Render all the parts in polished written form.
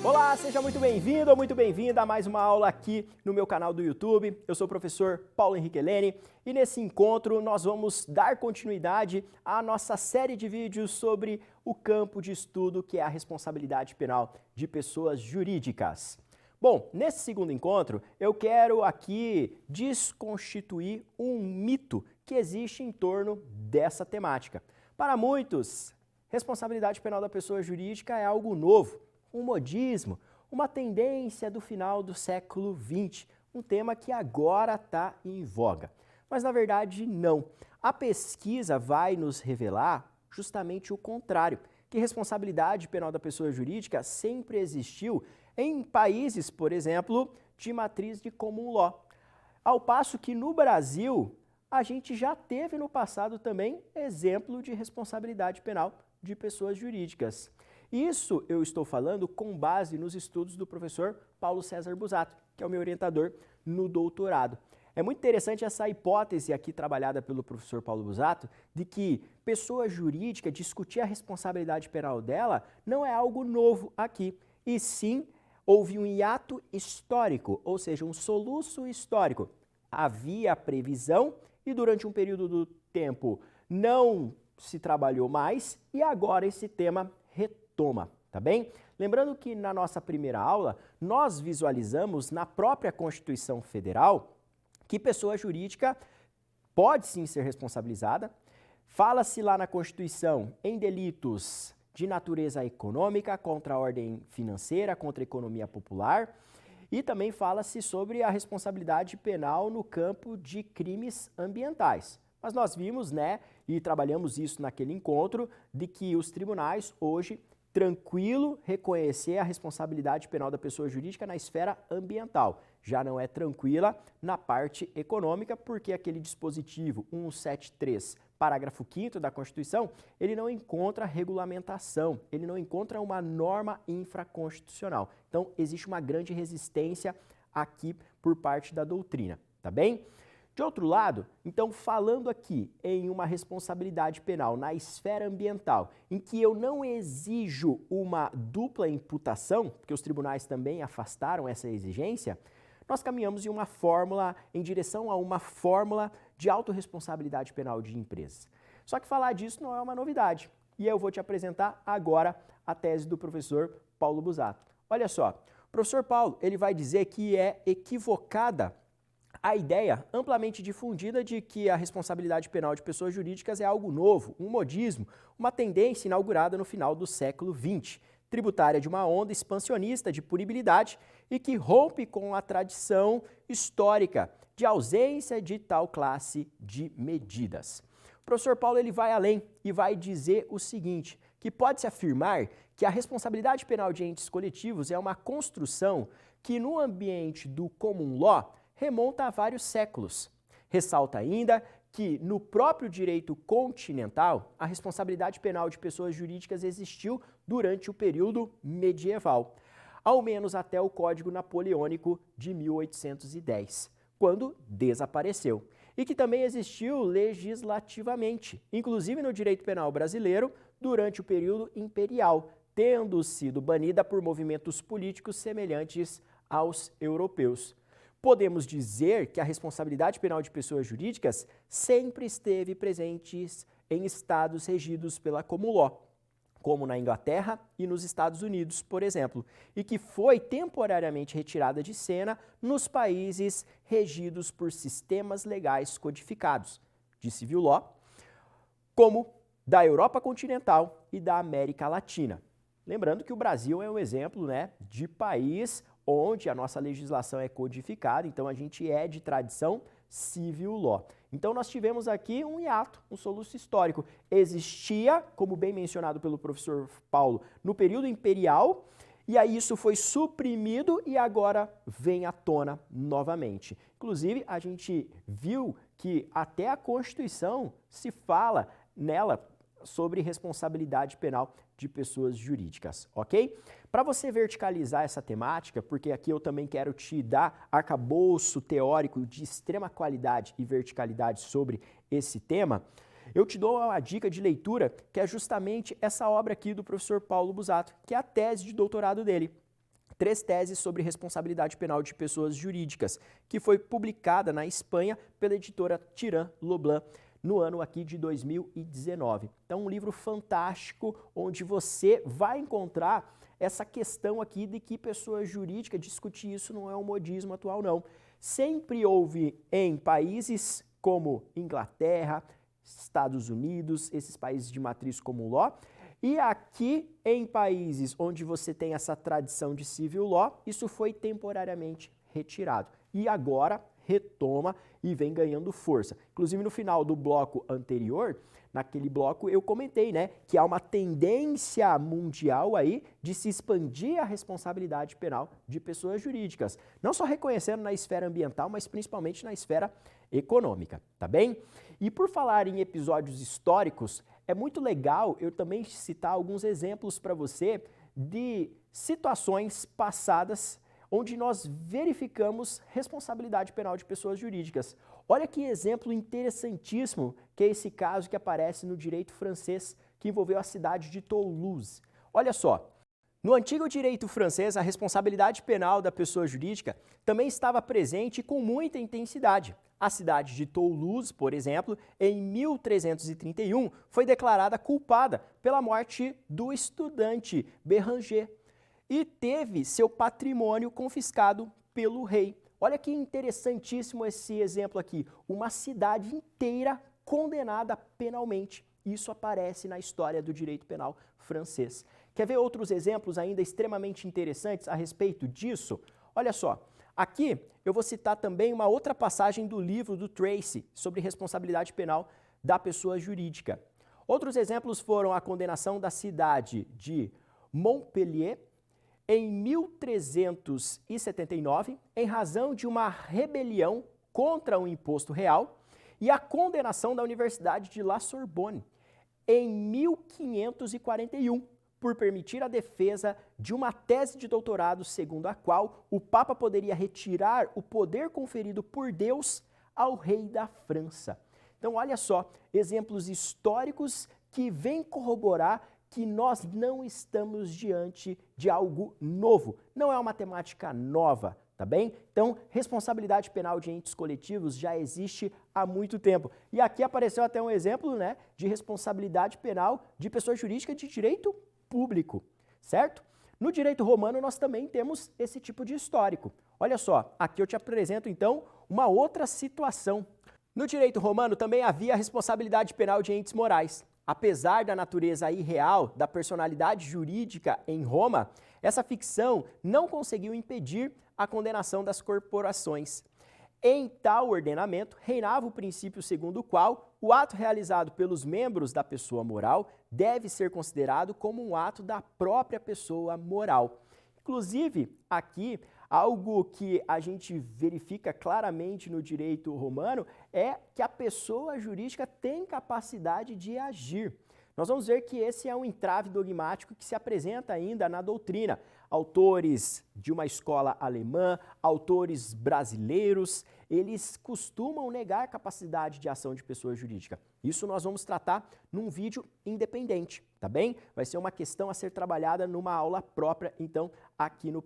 Olá, seja muito bem-vindo ou muito bem-vinda a mais uma aula aqui no meu canal do YouTube. Eu sou o professor Paulo Henrique Helene e nesse encontro nós vamos dar continuidade à nossa série de vídeos sobre o campo de estudo que é a responsabilidade penal de pessoas jurídicas. Bom, nesse segundo encontro eu quero aqui desconstituir um mito que existe em torno dessa temática. Para muitos, responsabilidade penal da pessoa jurídica é algo novo, um modismo, uma tendência do final do século XX, um tema que agora está em voga. Mas na verdade não. A pesquisa vai nos revelar justamente o contrário, que responsabilidade penal da pessoa jurídica sempre existiu em países, por exemplo, de matriz de common law. Ao passo que no Brasil, a gente já teve no passado também exemplo de responsabilidade penal de pessoas jurídicas. Isso eu estou falando com base nos estudos do professor Paulo César Busato, que é o meu orientador no doutorado. É muito interessante essa hipótese aqui trabalhada pelo professor Paulo Busato de que pessoa jurídica discutir a responsabilidade penal dela não é algo novo aqui, e sim houve um hiato histórico, ou seja, um soluço histórico. Havia previsão e durante um período do tempo não se trabalhou mais e agora esse tema retoma, tá bem? Lembrando que na nossa primeira aula, nós visualizamos na própria Constituição Federal que pessoa jurídica pode sim ser responsabilizada. Fala-se lá na Constituição em delitos de natureza econômica, contra a ordem financeira, contra a economia popular, e também fala-se sobre a responsabilidade penal no campo de crimes ambientais. Mas nós vimos, né, e trabalhamos isso naquele encontro, de que os tribunais hoje, tranquilo reconhecer a responsabilidade penal da pessoa jurídica na esfera ambiental. Já não é tranquila na parte econômica, porque aquele dispositivo 173, parágrafo 5º da Constituição, ele não encontra regulamentação, ele não encontra uma norma infraconstitucional. Então, existe uma grande resistência aqui por parte da doutrina, tá bem? De outro lado, então, falando aqui em uma responsabilidade penal na esfera ambiental, em que eu não exijo uma dupla imputação, porque os tribunais também afastaram essa exigência, nós caminhamos em direção a uma fórmula de autorresponsabilidade penal de empresas. Só que falar disso não é uma novidade, e eu vou te apresentar agora a tese do professor Paulo Busato. Olha só, o professor Paulo ele vai dizer que é equivocada a ideia amplamente difundida de que a responsabilidade penal de pessoas jurídicas é algo novo, um modismo, uma tendência inaugurada no final do século XX, tributária de uma onda expansionista de punibilidade e que rompe com a tradição histórica de ausência de tal classe de medidas. O professor Paulo ele vai além e vai dizer o seguinte, que pode-se afirmar que a responsabilidade penal de entes coletivos é uma construção que no ambiente do common law remonta a vários séculos. Ressalta ainda que no próprio direito continental, a responsabilidade penal de pessoas jurídicas existiu durante o período medieval, ao menos até o Código Napoleônico de 1810, quando desapareceu, e que também existiu legislativamente, inclusive no direito penal brasileiro, durante o período imperial, tendo sido banida por movimentos políticos semelhantes aos europeus. Podemos dizer que a responsabilidade penal de pessoas jurídicas sempre esteve presente em estados regidos pela common law, como na Inglaterra e nos Estados Unidos, por exemplo, e que foi temporariamente retirada de cena nos países regidos por sistemas legais codificados, de civil law, como da Europa continental e da América Latina. Lembrando que o Brasil é um exemplo, né, de país onde a nossa legislação é codificada, então a gente é de tradição civil law. Então nós tivemos aqui um hiato, um soluço histórico. Existia, como bem mencionado pelo professor Paulo, no período imperial, e aí isso foi suprimido e agora vem à tona novamente. Inclusive, a gente viu que até a Constituição se fala nela sobre responsabilidade penal de pessoas jurídicas, ok? Para você verticalizar essa temática, porque aqui eu também quero te dar arcabouço teórico de extrema qualidade e verticalidade sobre esse tema, eu te dou uma dica de leitura que é justamente essa obra aqui do professor Paulo Busato, que é a tese de doutorado dele. 3 teses sobre responsabilidade penal de pessoas jurídicas, que foi publicada na Espanha pela editora Tirán Loblan no ano aqui de 2019. Então, um livro fantástico, onde você vai encontrar essa questão aqui de que pessoa jurídica, discutir isso não é um modismo atual, não. Sempre houve em países como Inglaterra, Estados Unidos, esses países de matriz common law, e aqui em países onde você tem essa tradição de civil law, isso foi temporariamente retirado. E agora retoma e vem ganhando força. Inclusive no final do bloco anterior, naquele bloco eu comentei, né, que há uma tendência mundial aí de se expandir a responsabilidade penal de pessoas jurídicas, não só reconhecendo na esfera ambiental, mas principalmente na esfera econômica, tá bem? E por falar em episódios históricos, é muito legal eu também citar alguns exemplos para você de situações passadas onde nós verificamos responsabilidade penal de pessoas jurídicas. Olha que exemplo interessantíssimo que é esse caso que aparece no direito francês que envolveu a cidade de Toulouse. Olha só, no antigo direito francês, a responsabilidade penal da pessoa jurídica também estava presente com muita intensidade. A cidade de Toulouse, por exemplo, em 1331, foi declarada culpada pela morte do estudante Béranger e teve seu patrimônio confiscado pelo rei. Olha que interessantíssimo esse exemplo aqui. Uma cidade inteira condenada penalmente. Isso aparece na história do direito penal francês. Quer ver outros exemplos ainda extremamente interessantes a respeito disso? Olha só, aqui eu vou citar também uma outra passagem do livro do Tracy sobre responsabilidade penal da pessoa jurídica. Outros exemplos foram a condenação da cidade de Montpellier em 1379, em razão de uma rebelião contra um imposto real, e a condenação da Universidade de La Sorbonne em 1541, por permitir a defesa de uma tese de doutorado segundo a qual o Papa poderia retirar o poder conferido por Deus ao rei da França. Então, olha só, exemplos históricos que vêm corroborar que nós não estamos diante de algo novo. Não é uma temática nova, tá bem? Então, responsabilidade penal de entes coletivos já existe há muito tempo. E aqui apareceu até um exemplo, né, de responsabilidade penal de pessoa jurídica de direito público, certo? No direito romano, nós também temos esse tipo de histórico. Olha só, aqui eu te apresento, então, uma outra situação. No direito romano também havia a responsabilidade penal de entes morais. Apesar da natureza irreal da personalidade jurídica em Roma, essa ficção não conseguiu impedir a condenação das corporações. Em tal ordenamento, reinava o princípio segundo o qual o ato realizado pelos membros da pessoa moral deve ser considerado como um ato da própria pessoa moral. Inclusive, aqui, algo que a gente verifica claramente no direito romano é que a pessoa jurídica tem capacidade de agir. Nós vamos ver que esse é um entrave dogmático que se apresenta ainda na doutrina. Autores de uma escola alemã, autores brasileiros, eles costumam negar a capacidade de ação de pessoa jurídica. Isso nós vamos tratar num vídeo independente, tá bem? Vai ser uma questão a ser trabalhada numa aula própria, então, aqui no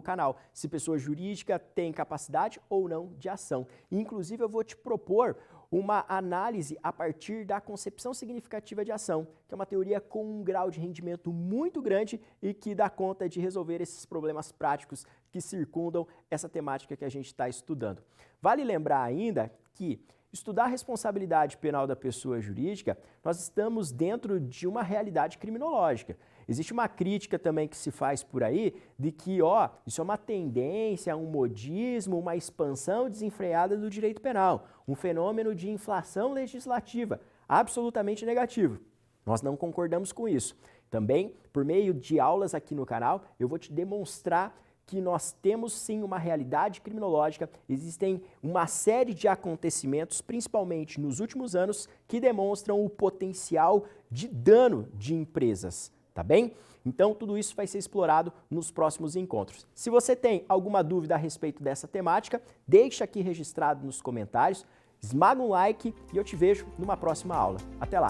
canal. Se pessoa jurídica tem capacidade ou não de ação. Inclusive, eu vou te propor uma análise a partir da concepção significativa de ação, que é uma teoria com um grau de rendimento muito grande e que dá conta de resolver esses problemas práticos que circundam essa temática que a gente está estudando. Vale lembrar ainda que estudar a responsabilidade penal da pessoa jurídica, nós estamos dentro de uma realidade criminológica. Existe uma crítica também que se faz por aí de que, isso é uma tendência, um modismo, uma expansão desenfreada do direito penal, um fenômeno de inflação legislativa, absolutamente negativo. Nós não concordamos com isso. Também, por meio de aulas aqui no canal, eu vou te demonstrar que nós temos sim uma realidade criminológica, existem uma série de acontecimentos, principalmente nos últimos anos, que demonstram o potencial de dano de empresas, tá bem? Então tudo isso vai ser explorado nos próximos encontros. Se você tem alguma dúvida a respeito dessa temática, deixa aqui registrado nos comentários, esmaga um like e eu te vejo numa próxima aula. Até lá!